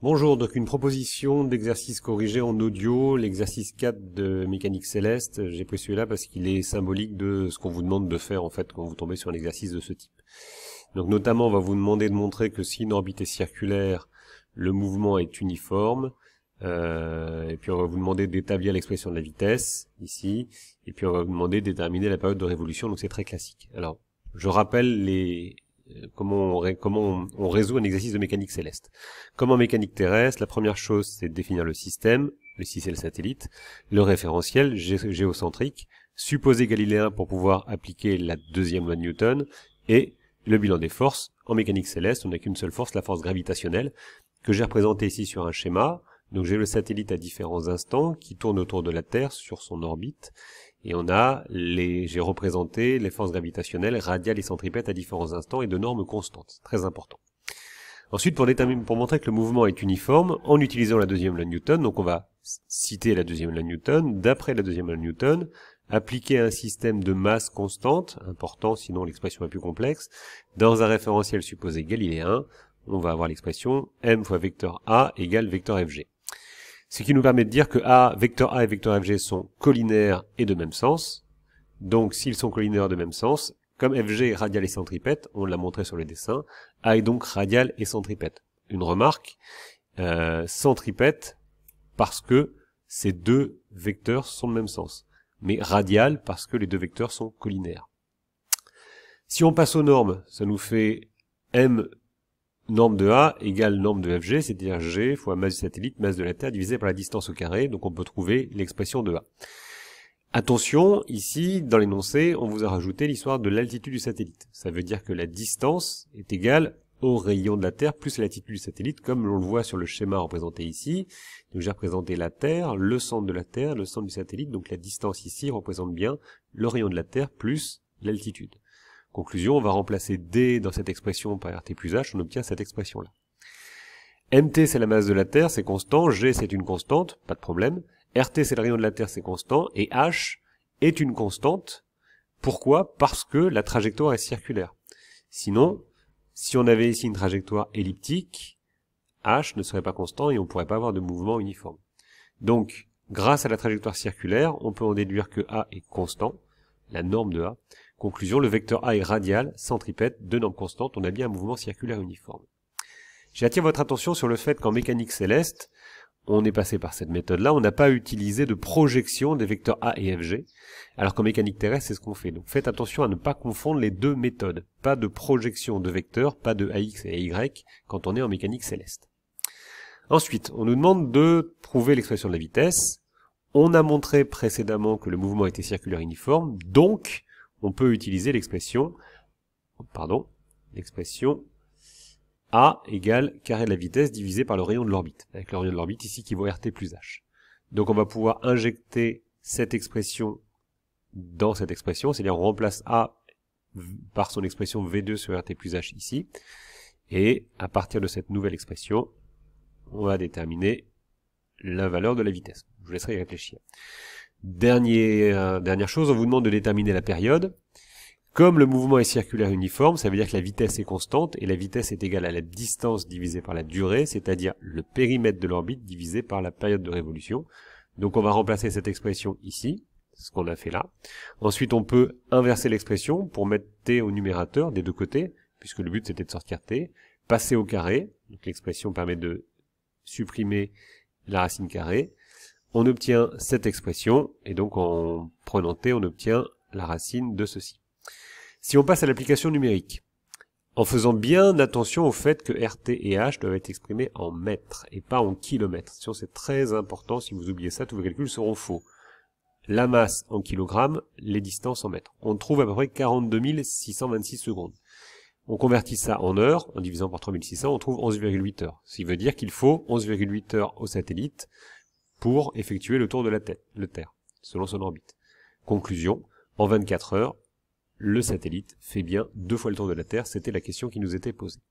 Bonjour, donc une proposition d'exercice corrigé en audio, l'exercice 4 de mécanique céleste. J'ai pris celui-là parce qu'il est symbolique de ce qu'on vous demande de faire en fait quand vous tombez sur un exercice de ce type. Donc notamment, on va vous demander de montrer que si une orbite est circulaire, le mouvement est uniforme. Et puis on va vous demander d'établir l'expression de la vitesse, ici. Et puis on va vous demander de déterminer la période de révolution, donc c'est très classique. Alors, je rappelle comment on résout un exercice de mécanique céleste. Comme en mécanique terrestre, la première chose, c'est de définir le système, ici c'est le satellite, le référentiel géocentrique, supposé galiléen pour pouvoir appliquer la deuxième loi de Newton, et le bilan des forces. En mécanique céleste, on n'a qu'une seule force, la force gravitationnelle, que j'ai représentée ici sur un schéma. Donc j'ai le satellite à différents instants qui tourne autour de la Terre sur son orbite, et j'ai représenté les forces gravitationnelles radiales et centripètes à différents instants et de normes constantes. Très important. Ensuite, pour montrer que le mouvement est uniforme, en utilisant la deuxième loi de Newton, donc on va citer la deuxième loi de Newton, d'après la deuxième loi de Newton, appliquer un système de masse constante, important sinon l'expression est plus complexe, dans un référentiel supposé galiléen, on va avoir l'expression m fois vecteur A égale vecteur fg. Ce qui nous permet de dire que vecteur A et vecteur fg sont collinaires et de même sens. Donc s'ils sont collinaires de même sens, comme fg est radial et centripète, on l'a montré sur le dessin, A est donc radial et centripète. Une remarque, centripète parce que ces deux vecteurs sont de même sens, mais radial parce que les deux vecteurs sont collinaires. Si on passe aux normes, ça nous fait m norme de A égale norme de Fg, c'est-à-dire G fois masse du satellite, masse de la Terre divisé par la distance au carré, donc on peut trouver l'expression de A. Attention, ici, dans l'énoncé, on vous a rajouté l'histoire de l'altitude du satellite. Ça veut dire que la distance est égale au rayon de la Terre plus l'altitude du satellite, comme on le voit sur le schéma représenté ici. Donc j'ai représenté la Terre, le centre de la Terre, le centre du satellite, donc la distance ici représente bien le rayon de la Terre plus l'altitude. Conclusion, on va remplacer D dans cette expression par RT plus H, on obtient cette expression-là. MT c'est la masse de la Terre, c'est constant, G c'est une constante, pas de problème, RT c'est le rayon de la Terre, c'est constant, et H est une constante. Pourquoi? Parce que la trajectoire est circulaire. Sinon, si on avait ici une trajectoire elliptique, H ne serait pas constant et on ne pourrait pas avoir de mouvement uniforme. Donc, grâce à la trajectoire circulaire, on peut en déduire que A est constant, la norme de A. Conclusion, le vecteur A est radial, centripète, deux normes constantes, on a bien un mouvement circulaire uniforme. J'attire votre attention sur le fait qu'en mécanique céleste, on est passé par cette méthode-là, on n'a pas utilisé de projection des vecteurs A et Fg, alors qu'en mécanique terrestre, c'est ce qu'on fait. Donc faites attention à ne pas confondre les deux méthodes. Pas de projection de vecteurs, pas de AX et AY, quand on est en mécanique céleste. Ensuite, on nous demande de trouver l'expression de la vitesse. On a montré précédemment que le mouvement était circulaire uniforme, donc on peut utiliser l'expression A égale carré de la vitesse divisé par le rayon de l'orbite, avec le rayon de l'orbite ici qui vaut RT plus H. Donc on va pouvoir injecter cette expression dans cette expression, c'est-à-dire on remplace A par son expression V2 sur RT plus H ici, et à partir de cette nouvelle expression, on va déterminer la valeur de la vitesse. Je vous laisserai y réfléchir. Dernière chose, on vous demande de déterminer la période. Comme le mouvement est circulaire uniforme, ça veut dire que la vitesse est constante, et la vitesse est égale à la distance divisée par la durée, c'est-à-dire le périmètre de l'orbite divisé par la période de révolution. Donc on va remplacer cette expression ici, ce qu'on a fait là. Ensuite on peut inverser l'expression pour mettre t au numérateur des deux côtés, puisque le but c'était de sortir t, passer au carré, donc l'expression permet de supprimer la racine carrée. On obtient cette expression, et donc en prenant t, on obtient la racine de ceci. Si on passe à l'application numérique, en faisant bien attention au fait que RT et H doivent être exprimés en mètres, et pas en kilomètres. C'est très important, si vous oubliez ça, tous vos calculs seront faux. La masse en kilogrammes, les distances en mètres. On trouve à peu près 42 626 secondes. On convertit ça en heures, en divisant par 3600, on trouve 11,8 heures. Ce qui veut dire qu'il faut 11,8 heures au satellite pour effectuer le tour de la Terre, selon son orbite. Conclusion, en 24 heures, le satellite fait bien 2 fois le tour de la Terre, c'était la question qui nous était posée.